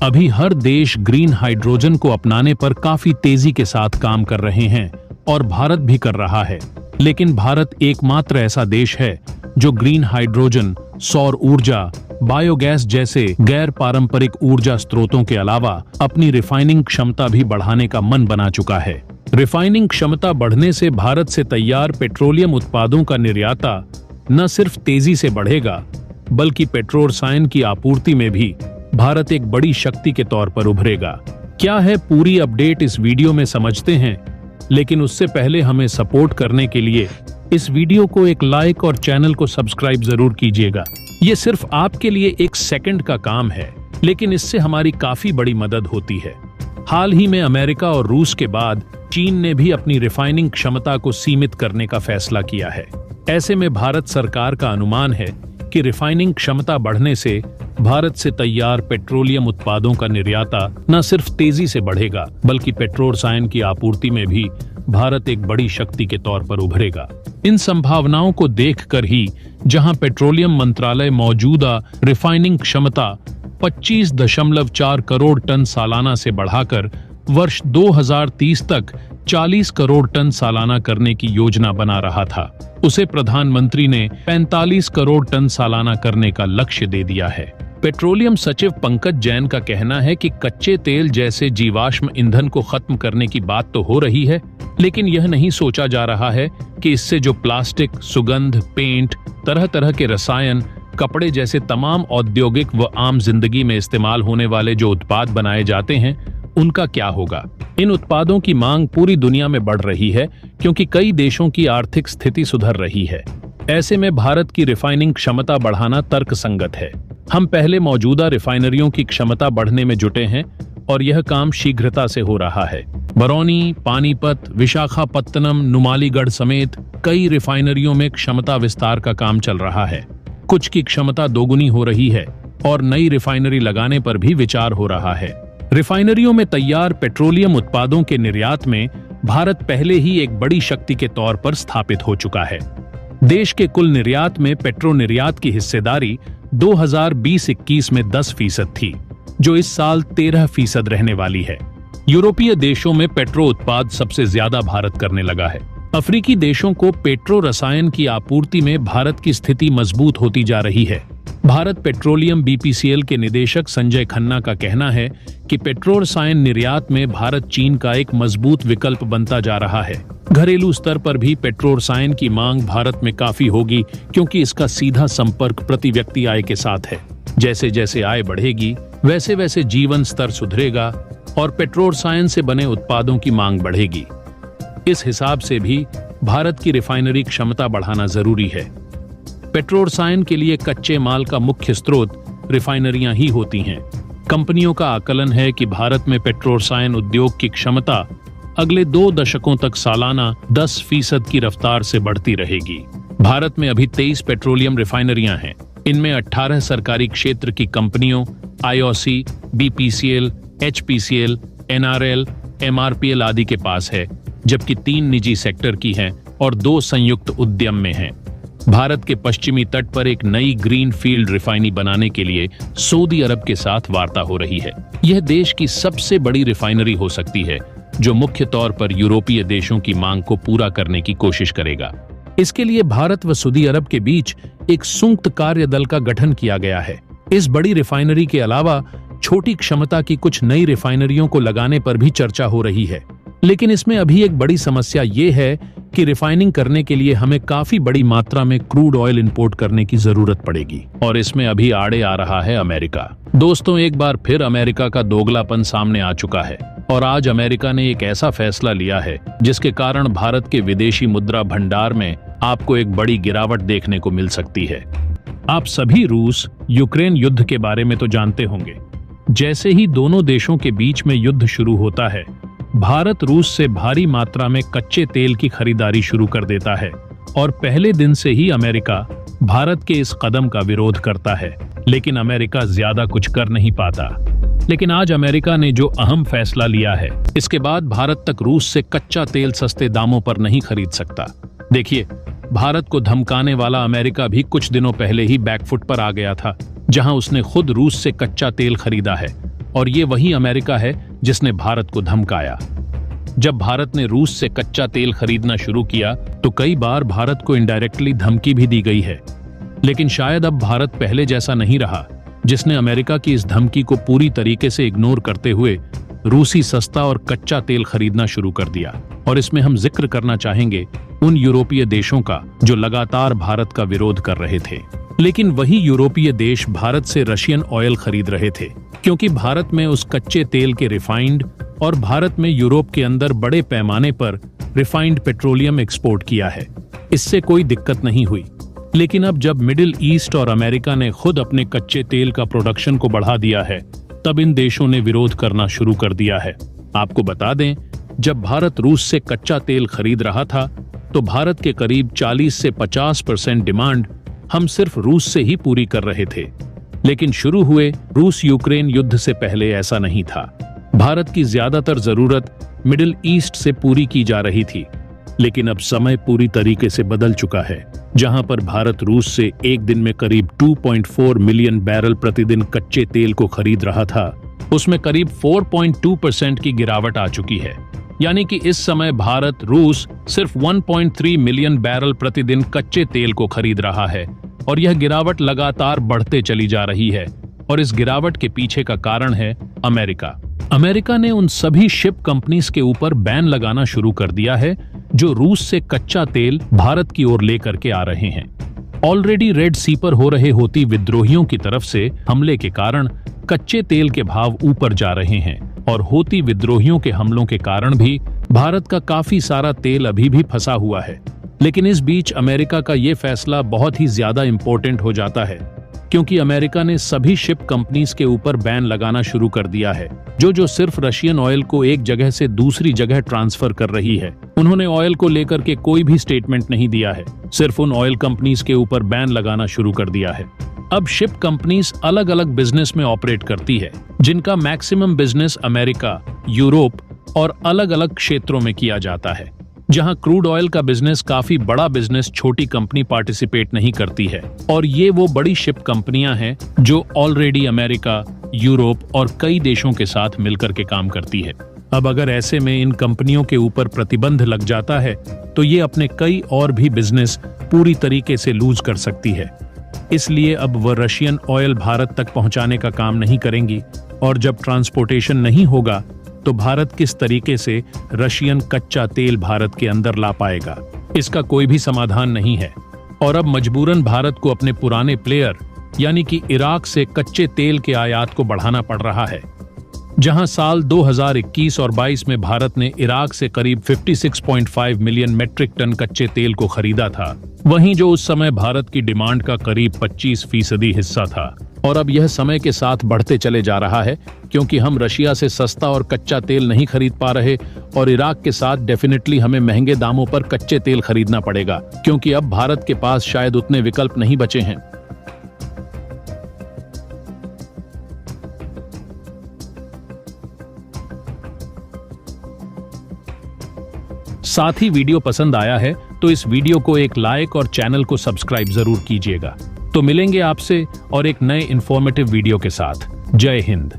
अभी हर देश green hydrogen को अपनाने पर काफी तेजी के साथ काम कर रहे हैं और भारत भी कर रहा है। लेकिन भारत एकमात्र ऐसा देश है जो ग्रीन हाइड्रोजन, सौर ऊर्जा, बायोगैस जैसे गैर पारंपरिक ऊर्जा स्रोतों के अलावा अपनी रिफाइनिंग क्षमता भी बढ़ाने का मन बना चुका है। रिफाइनिंग क्षमता बढ़ने से भारत से तैयार पेट्रोलियम उत्पादों का निर्यात न सिर्फ तेजी से बढ़ेगा, बल्कि पेट्रोल रसायन की आपूर्ति में भी भारत एक बड़ी शक्ति के तौर पर उभरेगा। क्या है पूरी अपडेट इस वीडियो में समझते हैं, लेकिन उससे पहले हमें सपोर्ट करने के लिए इस वीडियो को एक लाइक और चैनल को सब्सक्राइब जरूर कीजिएगा। ये सिर्फ आपके लिए एक सेकंड का काम है, लेकिन इससे हमारी काफी बड़ी मदद होती है। हाल ही में अमेरिका और रूस के बाद चीन ने भी अपनी रिफाइनिंग क्षमता को सीमित करने का फैसला किया है। ऐसे में भारत सरकार का अनुमान है कि रिफाइनिंग क्षमता बढ़ने से भारत से तैयार पेट्रोलियम उत्पादों का निर्यात न सिर्फ तेजी से बढ़ेगा, बल्कि पेट्रोल रसायन की आपूर्ति में भी भारत एक बड़ी शक्ति के तौर पर उभरेगा। इन संभावनाओं को देखकर ही जहां पेट्रोलियम मंत्रालय मौजूदा रिफाइनिंग क्षमता 25.4 करोड़ टन सालाना से बढ़ाकर वर्ष 2030 तक 40 करोड़ टन सालाना करने की योजना बना रहा था, उसे प्रधानमंत्री ने 45 करोड़ टन सालाना करने का लक्ष्य दे दिया है। पेट्रोलियम सचिव पंकज जैन का कहना है कि कच्चे तेल जैसे जीवाश्म ईंधन को खत्म करने की बात तो हो रही है, लेकिन यह नहीं सोचा जा रहा है कि इससे जो प्लास्टिक, सुगंध, पेंट, तरह तरह के रसायन, कपड़े जैसे तमाम औद्योगिक व आम जिंदगी में इस्तेमाल होने वाले जो उत्पाद बनाए जाते हैं, उनका क्या होगा। इन उत्पादों की मांग पूरी दुनिया में बढ़ रही है क्योंकि कई देशों की आर्थिक स्थिति सुधर रही है। ऐसे में भारत की रिफाइनिंग क्षमता बढ़ाना तर्कसंगत है। हम पहले मौजूदा रिफाइनरियों की क्षमता बढ़ने में जुटे हैं और यह काम शीघ्रता से हो रहा है। बरौनी, पानीपत, विशाखापत्तनम, नुमालीगढ़ समेत कई रिफाइनरियों में क्षमता विस्तार का काम चल रहा है। कुछ की क्षमता दोगुनी हो रही है और नई रिफाइनरी लगाने पर भी विचार हो रहा है। रिफाइनरियों में तैयार पेट्रोलियम उत्पादों के निर्यात में भारत पहले ही एक बड़ी शक्ति के तौर पर स्थापित हो चुका है। देश के कुल निर्यात में पेट्रो निर्यात की हिस्सेदारी 2020-21 में 10% थी, जो इस साल 13% रहने वाली है। यूरोपीय देशों में पेट्रो उत्पाद सबसे ज्यादा भारत करने लगा है। अफ्रीकी देशों को पेट्रो रसायन की आपूर्ति में भारत की स्थिति मजबूत होती जा रही है। भारत पेट्रोलियम बीपीसीएल के निदेशक संजय खन्ना का कहना है कि पेट्रोल रसायन निर्यात में भारत चीन का एक मजबूत विकल्प बनता जा रहा है। घरेलू स्तर पर भी पेट्रोल रसायन की मांग भारत में काफी होगी क्योंकि इसका सीधा संपर्क प्रति व्यक्ति आय के साथ है। जैसे जैसे आय बढ़ेगी, वैसे वैसे जीवन स्तर सुधरेगा और पेट्रोल रसायन से बने उत्पादों की मांग बढ़ेगी। इस हिसाब से भी भारत की रिफाइनरी क्षमता बढ़ाना जरूरी है। पेट्रोल रसायन के लिए कच्चे माल का मुख्य स्रोत रिफाइनरियां ही होती हैं। कंपनियों का आकलन है कि भारत में पेट्रोल रसायन उद्योग की क्षमता अगले 2 दशकों तक सालाना 10% की रफ्तार से बढ़ती रहेगी। भारत में अभी 23 पेट्रोलियम रिफाइनरियां हैं। इनमें 18 सरकारी क्षेत्र की कंपनियों IOC, BPCL, HPCL, NRL, MRPL आदि के पास है, जबकि 3 निजी सेक्टर की हैं और 2 संयुक्त उद्यम में हैं। भारत के पश्चिमी तट पर एक नई ग्रीन फील्ड रिफाइनरी बनाने के लिए सऊदी अरब के साथ वार्ता हो रही है। यह देश की सबसे बड़ी रिफाइनरी हो सकती है, जो मुख्य तौर पर यूरोपीय देशों की मांग को पूरा करने की कोशिश करेगा। इसके लिए भारत व सऊदी अरब के बीच एक संयुक्त कार्य दल का गठन किया गया है। इस बड़ी रिफाइनरी के अलावा छोटी क्षमता की कुछ नई रिफाइनरियों को लगाने पर भी चर्चा हो रही है, लेकिन इसमें अभी एक बड़ी समस्या ये है कि रिफाइनिंग करने के लिए हमें काफी बड़ी मात्रा में क्रूड ऑयल इंपोर्ट करने की जरूरत पड़ेगी और इसमें अभी आड़े आ रहा है अमेरिका। दोस्तों, एक बार फिर अमेरिका का दोगलापन सामने आ चुका है और आज अमेरिका ने एक ऐसा फैसला लिया है जिसके कारण भारत के विदेशी मुद्रा भंडार में आपको एक बड़ी गिरावट देखने को मिल सकती है। आप सभी रूस यूक्रेन युद्ध के बारे में तो जानते होंगे। जैसे ही दोनों देशों के बीच में युद्ध शुरू होता है, भारत रूस से भारी मात्रा में कच्चे तेल की खरीदारी शुरू कर देता है और पहले दिन से ही अमेरिका भारत के इस कदम का विरोध करता है, लेकिन अमेरिका ज्यादा कुछ कर नहीं पाता। लेकिन आज अमेरिका ने जो अहम फैसला लिया है, इसके बाद भारत तक रूस से कच्चा तेल सस्ते दामों पर नहीं खरीद सकता। देखिए, भारत को धमकाने वाला अमेरिका भी कुछ दिनों पहले ही बैकफुट पर आ गया था, जहां उसने खुद रूस से कच्चा तेल खरीदा है और ये वही अमेरिका है जिसने भारत को धमकाया। जब भारत ने रूस से कच्चा तेल खरीदना शुरू किया तो कई बार भारत को इनडायरेक्टली धमकी भी दी गई है, लेकिन शायद अब भारत पहले जैसा नहीं रहा, जिसने अमेरिका की इस धमकी को पूरी तरीके से इग्नोर करते हुए रूसी सस्ता और कच्चा तेल खरीदना शुरू कर दिया। और इसमें हम जिक्र करना चाहेंगे उन यूरोपीय देशों का जो लगातार भारत का विरोध कर रहे थे। लेकिन वही यूरोपीय देश भारत से रशियन ऑयल खरीद रहे थे, क्योंकि भारत में उस कच्चे तेल के रिफाइंड और भारत में यूरोप के अंदर बड़े पैमाने पर रिफाइंड पेट्रोलियम एक्सपोर्ट किया है। इससे कोई दिक्कत नहीं हुई। लेकिन अब जब मिडिल ईस्ट और अमेरिका ने खुद अपने कच्चे तेल का प्रोडक्शन को बढ़ा दिया है, तब इन देशों ने विरोध करना शुरू कर दिया है। आपको बता दें, जब भारत रूस से कच्चा तेल खरीद रहा था तो भारत के करीब 40 से 50% डिमांड हम सिर्फ रूस से ही पूरी कर रहे थे। लेकिन शुरू हुए रूस यूक्रेन युद्ध से पहले ऐसा नहीं था। भारत की ज्यादातर जरूरत मिडिल ईस्ट से पूरी की जा रही थी। लेकिन अब समय पूरी तरीके से बदल चुका है। जहां पर भारत रूस से एक दिन में करीब 2.4 मिलियन बैरल प्रतिदिन कच्चे तेल को खरीद रहा था, उसमें करीब 4.2% की गिरावट आ चुकी है। यानी कि इस समय भारत रूस सिर्फ 1.3 मिलियन बैरल प्रतिदिन कच्चे तेल को खरीद रहा है और यह गिरावट लगातार बढ़ते चली जा रही है। और इस गिरावट के पीछे का कारण है अमेरिका। अमेरिका ने उन सभी शिप कंपनीज के ऊपर बैन लगाना शुरू कर दिया है जो रूस से कच्चा तेल भारत की ओर लेकर के आ रहे हैं। ऑलरेडी रेड सी पर हो रहे हूती विद्रोहियों की तरफ से हमले के कारण कच्चे तेल के भाव ऊपर जा रहे हैं और हूती विद्रोहियों के हमलों के कारण भी भारत का काफी सारा तेल अभी भी फंसा हुआ है। लेकिन इस बीच अमेरिका का ये फैसला बहुत ही ज्यादा इंपॉर्टेंट हो जाता है, क्योंकि अमेरिका ने सभी शिप कंपनीज के ऊपर बैन लगाना शुरू कर दिया है जो सिर्फ रशियन ऑयल को एक जगह से दूसरी जगह ट्रांसफर कर रही है। उन्होंने ऑयल को लेकर के कोई भी स्टेटमेंट नहीं दिया है, सिर्फ उन ऑयल कंपनीज के ऊपर बैन लगाना शुरू कर दिया है। अब शिप कंपनीज अलग अलग बिजनेस में ऑपरेट करती है, जिनका मैक्सिमम बिजनेस अमेरिका, यूरोप और अलग अलग क्षेत्रों में किया जाता है। जहां क्रूड ऑयल का बिजनेस काफी बड़ा बिजनेस छोटी कंपनी पार्टिसिपेट नहीं करती है, और ये वो बड़ी शिप कंपनियां हैं जो ऑलरेडी अमेरिका, यूरोप और कई देशों के साथ मिलकर के काम करती है। अब अगर ऐसे में इन कंपनियों के ऊपर प्रतिबंध लग जाता है तो ये अपने कई और भी बिजनेस पूरी तरीके से लूज कर सकती है। इसलिए अब वह रशियन ऑयल भारत तक पहुंचाने का काम नहीं करेंगी, और जब ट्रांसपोर्टेशन नहीं होगा तो भारत किस तरीके से रशियन कच्चा तेल भारत के अंदर ला पाएगा? इसका कोई भी समाधान नहीं है। और अब मजबूरन भारत को अपने पुराने प्लेयर यानी कि इराक से कच्चे तेल के आयात को बढ़ाना पड़ रहा है। जहां साल 2021 और 22 में भारत ने इराक से करीब 56.5 मिलियन मेट्रिक टन कच्चे तेल को खरीदा था, वहीं जो उस समय भारत की डिमांड का करीब 25% हिस्सा था। और अब यह समय के साथ बढ़ते चले जा रहा है, क्योंकि हम रशिया से सस्ता और कच्चा तेल नहीं खरीद पा रहे, और इराक के साथ डेफिनेटली हमें महंगे दामों पर कच्चे तेल खरीदना पड़ेगा, क्योंकि अब भारत के पास शायद उतने विकल्प नहीं बचे हैं। साथ ही वीडियो पसंद आया है तो इस वीडियो को एक लाइक और चैनल को सब्सक्राइब जरूर कीजिएगा। तो मिलेंगे आपसे और एक नए इंफॉर्मेटिव वीडियो के साथ। जय हिंद।